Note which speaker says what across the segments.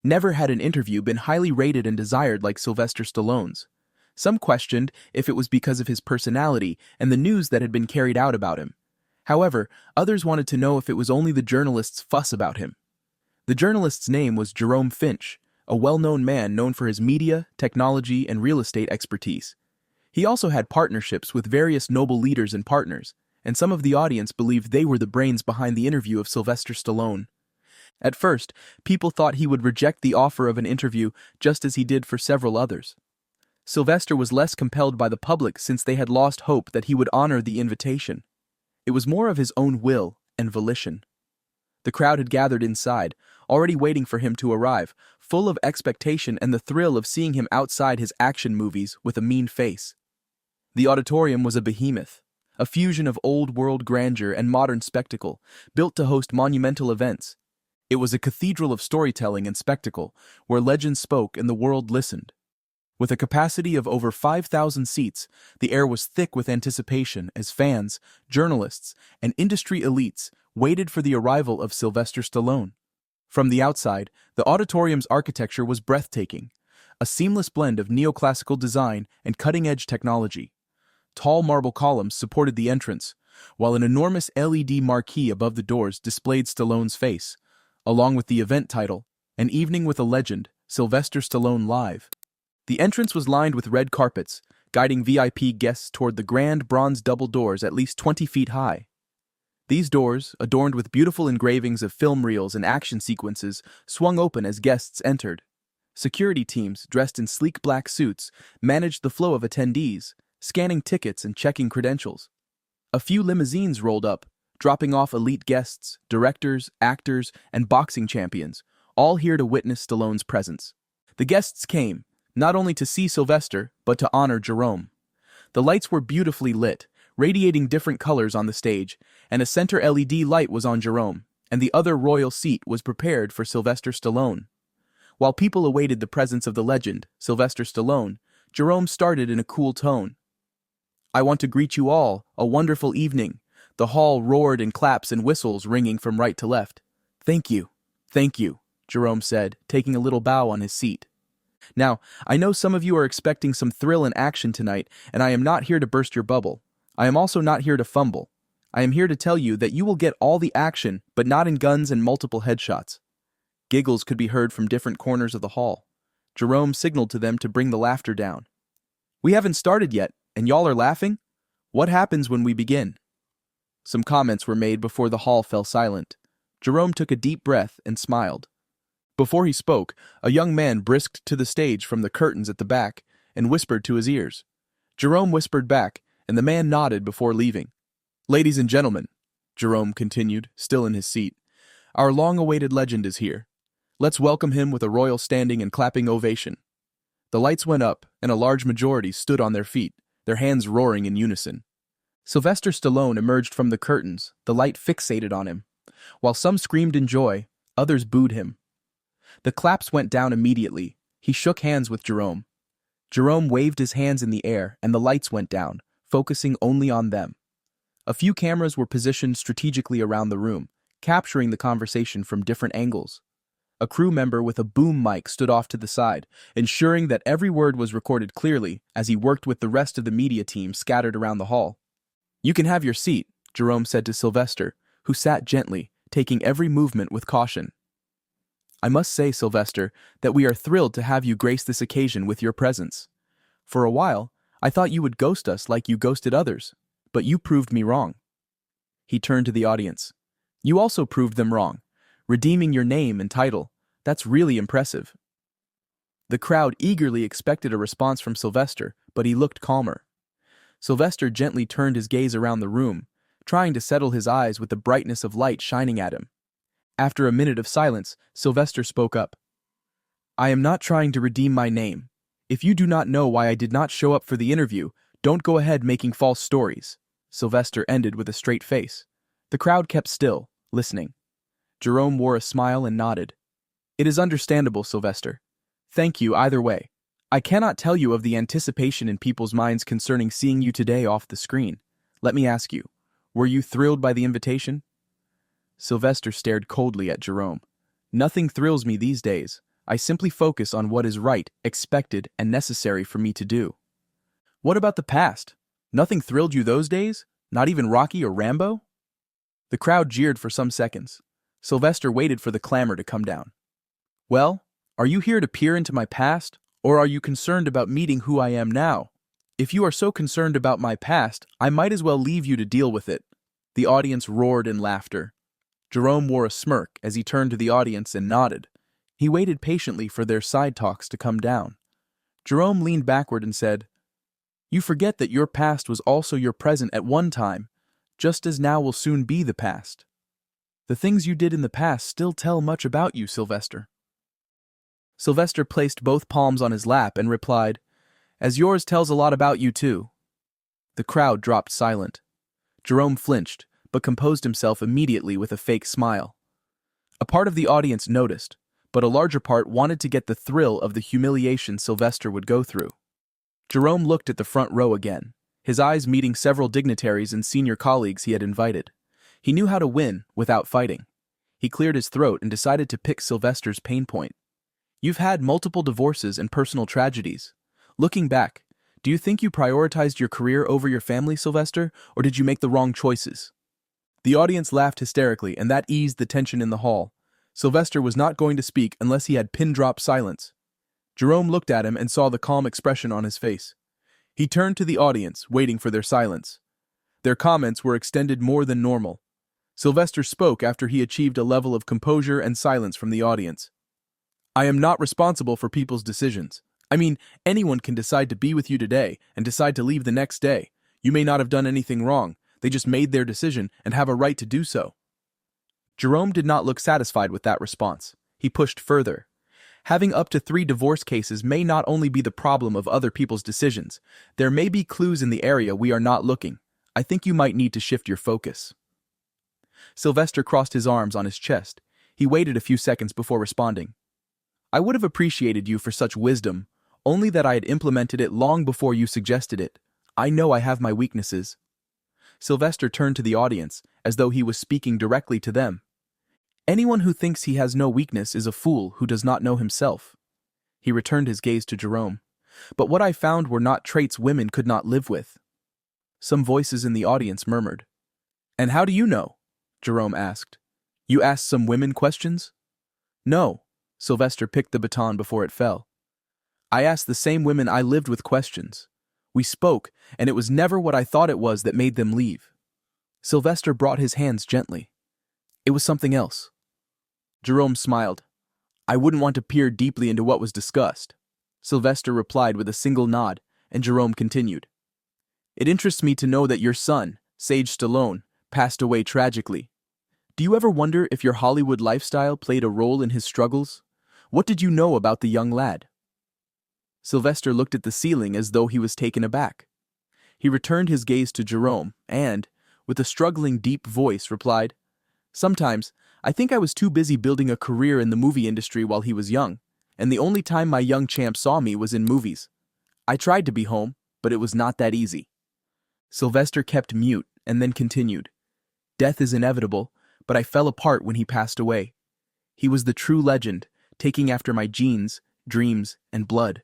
Speaker 1: Never had an interview been highly rated and desired like Sylvester Stallone's. Some questioned if it was because of his personality and the news that had been carried out about him. However, others wanted to know if it was only the journalists' fuss about him. The journalist's name was Jerome Finch, a well-known man known for his media, technology, and real estate expertise. He also had partnerships with various noble leaders and partners, and some of the audience believed they were the brains behind the interview of Sylvester Stallone. At first, people thought he would reject the offer of an interview just as he did for several others. Sylvester was less compelled by the public since they had lost hope that he would honor the invitation. It was more of his own will and volition. The crowd had gathered inside, already waiting for him to arrive, full of expectation and the thrill of seeing him outside his action movies with a mean face. The auditorium was a behemoth, a fusion of old-world grandeur and modern spectacle, built to host monumental events. It was a cathedral of storytelling and spectacle, where legends spoke and the world listened. With a capacity of over 5,000 seats, the air was thick with anticipation as fans, journalists, and industry elites waited for the arrival of Sylvester Stallone. From the outside, the auditorium's architecture was breathtaking, a seamless blend of neoclassical design and cutting-edge technology. Tall marble columns supported the entrance, while an enormous LED marquee above the doors displayed Stallone's face, along with the event title, An Evening with a Legend, Sylvester Stallone Live. The entrance was lined with red carpets, guiding VIP guests toward the grand bronze double doors at least 20 feet high. These doors, adorned with beautiful engravings of film reels and action sequences, swung open as guests entered. Security teams, dressed in sleek black suits, managed the flow of attendees, scanning tickets and checking credentials. A few limousines rolled up, dropping off elite guests, directors, actors, and boxing champions, all here to witness Stallone's presence. The guests came, not only to see Sylvester, but to honor Jerome. The lights were beautifully lit, radiating different colors on the stage, and a center LED light was on Jerome, and the other royal seat was prepared for Sylvester Stallone. While people awaited the presence of the legend, Sylvester Stallone, Jerome started in a cool tone. "I want to greet you all, a wonderful evening." The hall roared in claps and whistles ringing from right to left. Thank you," Jerome said, taking a little bow on his seat. "Now, I know some of you are expecting some thrill and action tonight, and I am not here to burst your bubble. I am also not here to fumble. I am here to tell you that you will get all the action, but not in guns and multiple headshots." Giggles could be heard from different corners of the hall. Jerome signaled to them to bring the laughter down. "We haven't started yet, and y'all are laughing? What happens when we begin?" Some comments were made before the hall fell silent. Jerome took a deep breath and smiled. Before he spoke, a young man brisked to the stage from the curtains at the back and whispered to his ears. Jerome whispered back, and the man nodded before leaving. "Ladies and gentlemen," Jerome continued, still in his seat, "our long-awaited legend is here. Let's welcome him with a royal standing and clapping ovation." The lights went up, and a large majority stood on their feet, their hands roaring in unison. Sylvester Stallone emerged from the curtains, the light fixated on him. While some screamed in joy, others booed him. The claps went down immediately. He shook hands with Jerome. Jerome waved his hands in the air, and the lights went down, focusing only on them. A few cameras were positioned strategically around the room, capturing the conversation from different angles. A crew member with a boom mic stood off to the side, ensuring that every word was recorded clearly as he worked with the rest of the media team scattered around the hall. "You can have your seat," Jerome said to Sylvester, who sat gently, taking every movement with caution. "I must say, Sylvester, that we are thrilled to have you grace this occasion with your presence. For a while, I thought you would ghost us like you ghosted others, but you proved me wrong." He turned to the audience. "You also proved them wrong, redeeming your name and title. That's really impressive." The crowd eagerly expected a response from Sylvester, but he looked calmer. Sylvester gently turned his gaze around the room, trying to settle his eyes with the brightness of light shining at him. After a minute of silence, Sylvester spoke up. "I am not trying to redeem my name. If you do not know why I did not show up for the interview, don't go ahead making false stories." Sylvester ended with a straight face. The crowd kept still, listening. Jerome wore a smile and nodded. "It is understandable, Sylvester. Thank you either way. I cannot tell you of the anticipation in people's minds concerning seeing you today off the screen. Let me ask you, were you thrilled by the invitation?" Sylvester stared coldly at Jerome. "Nothing thrills me these days. I simply focus on what is right, expected, and necessary for me to do. What about the past? Nothing thrilled you those days? Not even Rocky or Rambo? The crowd jeered for some seconds. Sylvester waited for the clamor to come down. Well, are you here to peer into my past, or are you concerned about meeting who I am now? If you are so concerned about my past, I might as well leave you to deal with it. The audience roared in laughter. Jerome wore a smirk as he turned to the audience and nodded. He waited patiently for their side talks to come down. Jerome leaned backward and said, "You forget that your past was also your present at one time, just as now will soon be the past. The things you did in the past still tell much about you, Sylvester." Sylvester placed both palms on his lap and replied, "As yours tells a lot about you too." The crowd dropped silent. Jerome flinched, but composed himself immediately with a fake smile. A part of the audience noticed, but a larger part wanted to get the thrill of the humiliation Sylvester would go through. Jerome looked at the front row again, his eyes meeting several dignitaries and senior colleagues he had invited. He knew how to win without fighting. He cleared his throat and decided to pick Sylvester's pain point. You've had multiple divorces and personal tragedies. Looking back, do you think you prioritized your career over your family, Sylvester, or did you make the wrong choices? The audience laughed hysterically, and that eased the tension in the hall. Sylvester was not going to speak unless he had pin-drop silence. Jerome looked at him and saw the calm expression on his face. He turned to the audience, waiting for their silence. Their comments were extended more than normal. Sylvester spoke after he achieved a level of composure and silence from the audience. I am not responsible for people's decisions. I mean, anyone can decide to be with you today and decide to leave the next day. You may not have done anything wrong. They just made their decision and have a right to do so. Jerome did not look satisfied with that response. He pushed further. Having up to 3 divorce cases may not only be the problem of other people's decisions. There may be clues in the area we are not looking. I think you might need to shift your focus. Sylvester crossed his arms on his chest. He waited a few seconds before responding. I would have appreciated you for such wisdom, only that I had implemented it long before you suggested it. I know I have my weaknesses. Sylvester turned to the audience, as though he was speaking directly to them. Anyone who thinks he has no weakness is a fool who does not know himself. He returned his gaze to Jerome. But what I found were not traits women could not live with. Some voices in the audience murmured. And how do you know? Jerome asked. You asked some women questions? No. Sylvester picked the baton before it fell. I asked the same women I lived with questions. We spoke, and it was never what I thought it was that made them leave. Sylvester brought his hands gently. It was something else. Jerome smiled. I wouldn't want to peer deeply into what was discussed. Sylvester replied with a single nod, and Jerome continued. It interests me to know that your son, Sage Stallone, passed away tragically. Do you ever wonder if your Hollywood lifestyle played a role in his struggles? What did you know about the young lad? Sylvester looked at the ceiling as though he was taken aback. He returned his gaze to Jerome and, with a struggling deep voice, replied, Sometimes, I think I was too busy building a career in the movie industry while he was young, and the only time my young champ saw me was in movies. I tried to be home, but it was not that easy. Sylvester kept mute and then continued. Death is inevitable, but I fell apart when he passed away. He was the true legend, taking after my genes, dreams, and blood.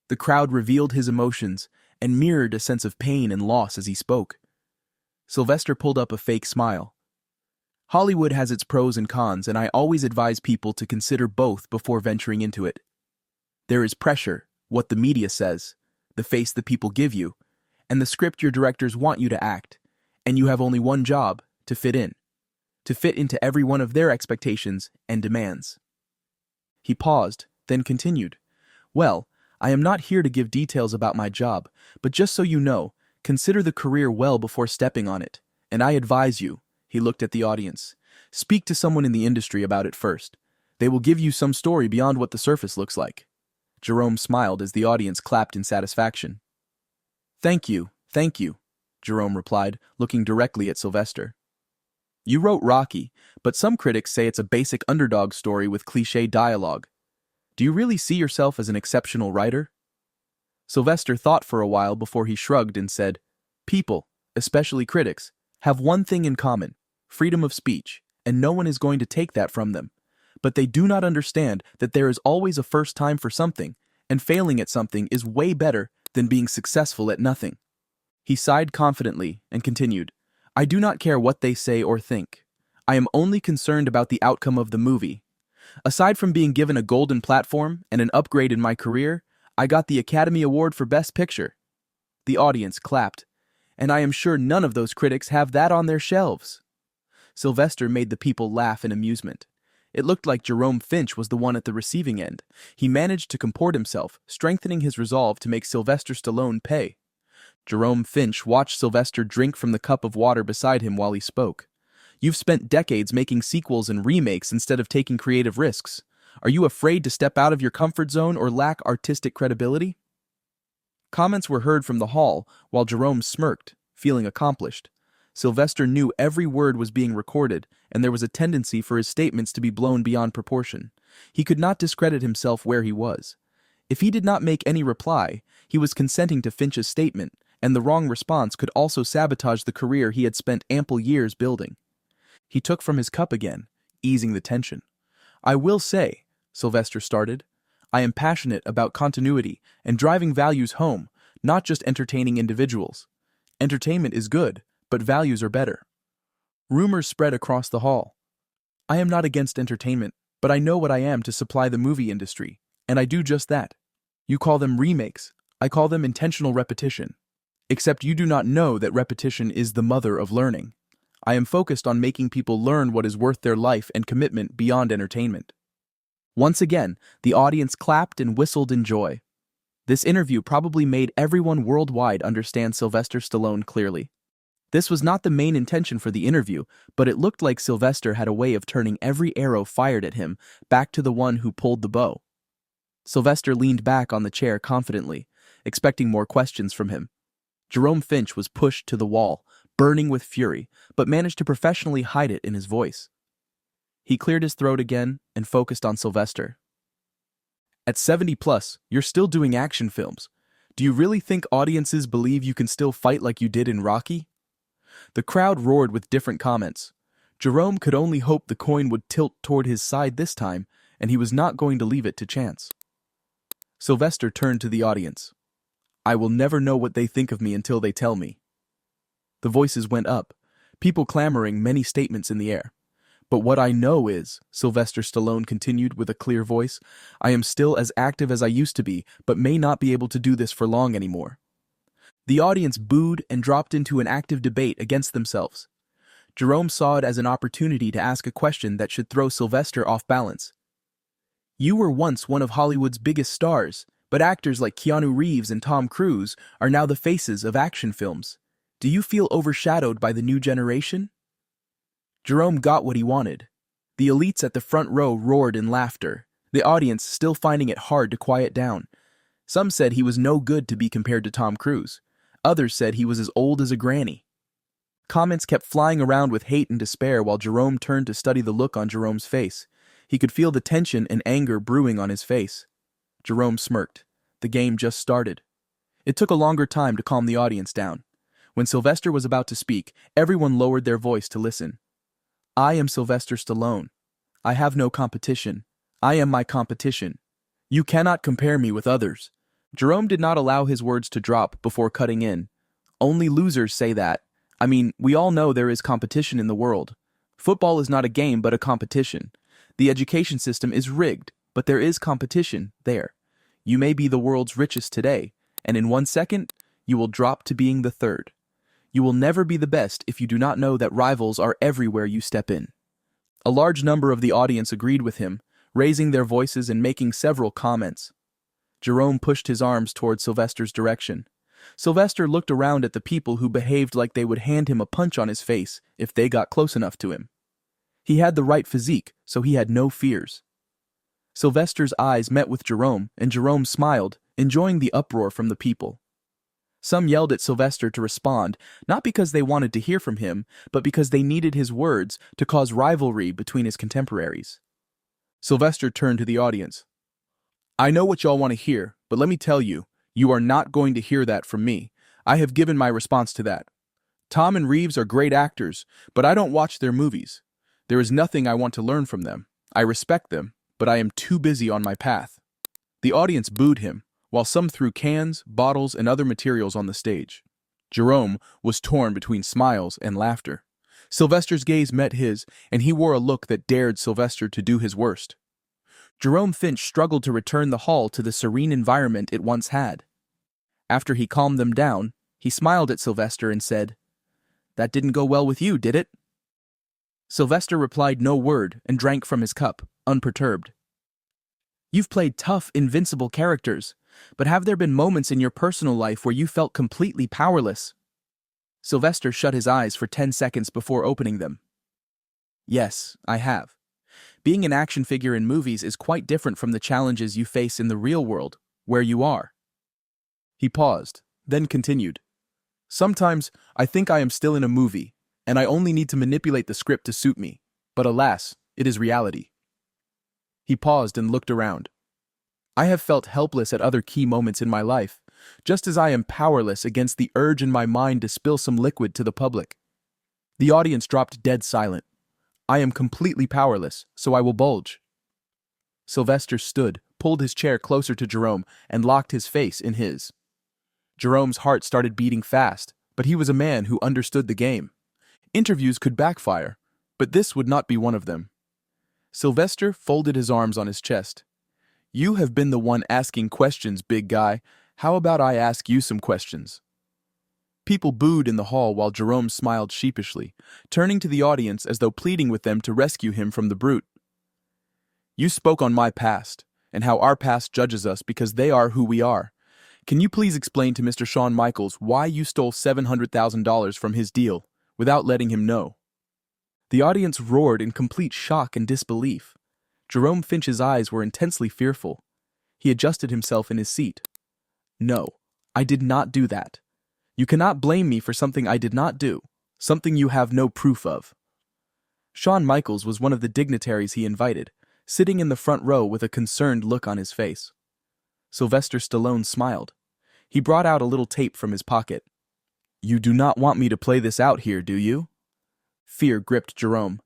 Speaker 1: The crowd revealed his emotions and mirrored a sense of pain and loss as he spoke. Sylvester pulled up a fake smile. Hollywood has its pros and cons, and I always advise people to consider both before venturing into it. There is pressure, what the media says, the face the people give you, and the script your directors want you to act, and you have only one job, to fit in. To fit into every one of their expectations and demands. He paused, then continued. Well, I am not here to give details about my job, but just so you know, consider the career well before stepping on it, and I advise you, he looked at the audience, speak to someone in the industry about it first. They will give you some story beyond what the surface looks like. Jerome smiled as the audience clapped in satisfaction. Thank you, Jerome replied, looking directly at Sylvester. You wrote Rocky, but some critics say it's a basic underdog story with cliché dialogue. Do you really see yourself as an exceptional writer? Sylvester thought for a while before he shrugged and said, People, especially critics, have one thing in common, freedom of speech, and no one is going to take that from them. but they do not understand that there is always a first time for something, and failing at something is way better than being successful at nothing. He sighed confidently and continued, I do not care what they say or think. I am only concerned about the outcome of the movie. Aside from being given a golden platform and an upgrade in my career, I got the Academy Award for Best Picture. The audience clapped, and I am sure none of those critics have that on their shelves. Sylvester made the people laugh in amusement. It looked like Jerome Finch was the one at the receiving end. He managed to comport himself, strengthening his resolve to make Sylvester Stallone pay. Jerome Finch watched Sylvester drink from the cup of water beside him while he spoke. You've spent decades making sequels and remakes instead of taking creative risks. Are you afraid to step out of your comfort zone or lack artistic credibility? Comments were heard from the hall while Jerome smirked, feeling accomplished. Sylvester knew every word was being recorded, and there was a tendency for his statements to be blown beyond proportion. He could not discredit himself where he was. If he did not make any reply, he was consenting to Finch's statement, and the wrong response could also sabotage the career he had spent ample years building. He took from his cup again, easing the tension. I will say, Sylvester started, I am passionate about continuity and driving values home, not just entertaining individuals. Entertainment is good, but values are better. Rumors spread across the hall. I am not against entertainment, but I know what I am to supply the movie industry, and I do just that. You call them remakes, I call them intentional repetition. Except you do not know that repetition is the mother of learning. I am focused on making people learn what is worth their life and commitment beyond entertainment. Once again, the audience clapped and whistled in joy. This interview probably made everyone worldwide understand Sylvester Stallone clearly. This was not the main intention for the interview, but it looked like Sylvester had a way of turning every arrow fired at him back to the one who pulled the bow. Sylvester leaned back on the chair confidently, expecting more questions from him. Jerome Finch was pushed to the wall, burning with fury, but managed to professionally hide it in his voice. He cleared his throat again and focused on Sylvester. At 70 plus, you're still doing action films. Do you really think audiences believe you can still fight like you did in Rocky? The crowd roared with different comments. Jerome could only hope the coin would tilt toward his side this time, and he was not going to leave it to chance. Sylvester turned to the audience. I will never know what they think of me until they tell me. The voices went up, people clamoring, many statements in the air. But what I know is, Sylvester Stallone continued with a clear voice, I am still as active as I used to be, but may not be able to do this for long anymore. The audience booed and dropped into an active debate against themselves. Jerome saw it as an opportunity to ask a question that should throw Sylvester off balance. You were once one of Hollywood's biggest stars, but actors like Keanu Reeves and Tom Cruise are now the faces of action films. Do you feel overshadowed by the new generation? Jerome got what he wanted. The elites at the front row roared in laughter, the audience still finding it hard to quiet down. Some said he was no good to be compared to Tom Cruise. Others said he was as old as a granny. Comments kept flying around with hate and despair while Jerome turned to study the look on Jerome's face. He could feel the tension and anger brewing on his face. Jerome smirked. The game just started. It took a longer time to calm the audience down. When Sylvester was about to speak, everyone lowered their voice to listen. I am Sylvester Stallone. I have no competition. I am my competition. You cannot compare me with others. Jerome did not allow his words to drop before cutting in. Only losers say that. I mean, we all know there is competition in the world. Football is not a game but a competition. The education system is rigged, but there is competition there. You may be the world's richest today, and in 1 second, you will drop to being the third. You will never be the best if you do not know that rivals are everywhere you step in. A large number of the audience agreed with him, raising their voices and making several comments. Jerome pushed his arms toward Sylvester's direction. Sylvester looked around at the people who behaved like they would hand him a punch on his face if they got close enough to him. He had the right physique, so he had no fears. Sylvester's eyes met with Jerome, and Jerome smiled, enjoying the uproar from the people. Some yelled at Sylvester to respond, not because they wanted to hear from him, but because they needed his words to cause rivalry between his contemporaries. Sylvester turned to the audience. I know what y'all want to hear, but let me tell you, you are not going to hear that from me. I have given my response to that. Tom and Reeves are great actors, but I don't watch their movies. There is nothing I want to learn from them. I respect them, but I am too busy on my path. The audience booed him, while some threw cans, bottles, and other materials on the stage. Jerome was torn between smiles and laughter. Sylvester's gaze met his, and he wore a look that dared Sylvester to do his worst. Jerome Finch struggled to return the hall to the serene environment it once had. After he calmed them down, he smiled at Sylvester and said, "That didn't go well with you, did it?" Sylvester replied no word and drank from his cup, unperturbed. "You've played tough, invincible characters, but have there been moments in your personal life where you felt completely powerless?" Sylvester shut his eyes for 10 seconds before opening them. "Yes, I have. Being an action figure in movies is quite different from the challenges you face in the real world, where you are." He paused, then continued. "Sometimes I think I am still in a movie, and I only need to manipulate the script to suit me, but alas, it is reality." He paused and looked around. "I have felt helpless at other key moments in my life, just as I am powerless against the urge in my mind to spill some liquid to the public." The audience dropped dead silent. "I am completely powerless, so I will bulge." Sylvester stood, pulled his chair closer to Jerome, and locked his face in his. Jerome's heart started beating fast, but he was a man who understood the game. Interviews could backfire, but this would not be one of them. Sylvester folded his arms on his chest. "You have been the one asking questions, big guy. How about I ask you some questions?" People booed in the hall while Jerome smiled sheepishly, turning to the audience as though pleading with them to rescue him from the brute. "You spoke on my past, and how our past judges us because they are who we are. Can you please explain to Mr. Shawn Michaels why you stole $700,000 from his deal without letting him know?" The audience roared in complete shock and disbelief. Jerome Finch's eyes were intensely fearful. He adjusted himself in his seat. "No, I did not do that. You cannot blame me for something I did not do, something you have no proof of." Shawn Michaels was one of the dignitaries he invited, sitting in the front row with a concerned look on his face. Sylvester Stallone smiled. He brought out a little tape from his pocket. "You do not want me to play this out here, do you?" Fear gripped Jerome.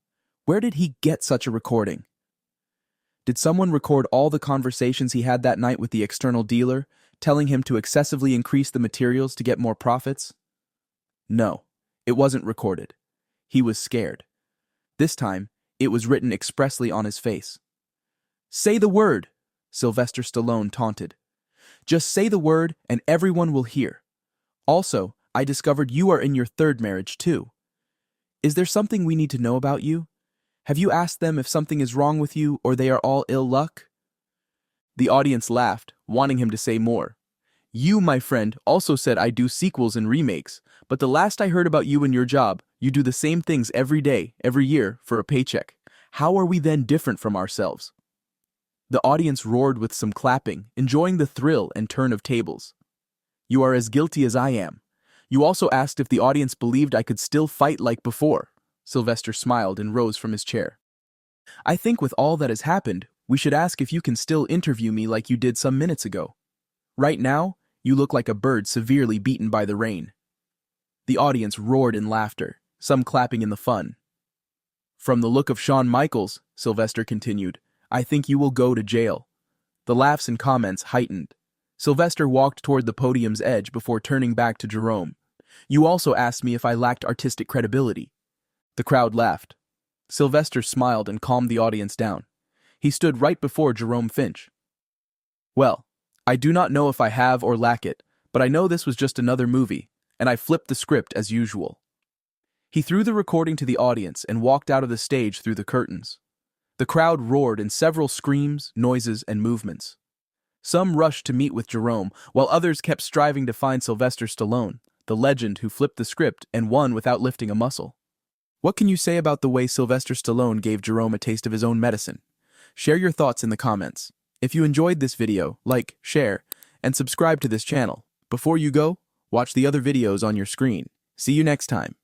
Speaker 1: Where did he get such a recording? Did someone record all the conversations he had that night with the external dealer, telling him to excessively increase the materials to get more profits? No, it wasn't recorded. He was scared. This time, it was written expressly on his face. "Say the word," Sylvester Stallone taunted. "Just say the word and everyone will hear. Also, I discovered you are in your third marriage too. Is there something we need to know about you? Have you asked them if something is wrong with you or they are all ill luck?" The audience laughed, wanting him to say more. "You, my friend, also said I do sequels and remakes, but the last I heard about you and your job, you do the same things every day, every year, for a paycheck. How are we then different from ourselves?" The audience roared with some clapping, enjoying the thrill and turn of tables. "You are as guilty as I am. You also asked if the audience believed I could still fight like before." Sylvester smiled and rose from his chair. "I think with all that has happened, we should ask if you can still interview me like you did some minutes ago. Right now, you look like a bird severely beaten by the rain." The audience roared in laughter, some clapping in the fun. "From the look of Shawn Michaels," Sylvester continued, "I think you will go to jail." The laughs and comments heightened. Sylvester walked toward the podium's edge before turning back to Jerome. "You also asked me if I lacked artistic credibility." The crowd laughed. Sylvester smiled and calmed the audience down. He stood right before Jerome Finch. "Well, I do not know if I have or lack it, but I know this was just another movie, and I flipped the script as usual." He threw the recording to the audience and walked out of the stage through the curtains. The crowd roared in several screams, noises, and movements. Some rushed to meet with Jerome, while others kept striving to find Sylvester Stallone, the legend who flipped the script and won without lifting a muscle. What can you say about the way Sylvester Stallone gave Jerome a taste of his own medicine? Share your thoughts in the comments. If you enjoyed this video, like, share, and subscribe to this channel. Before you go, watch the other videos on your screen. See you next time.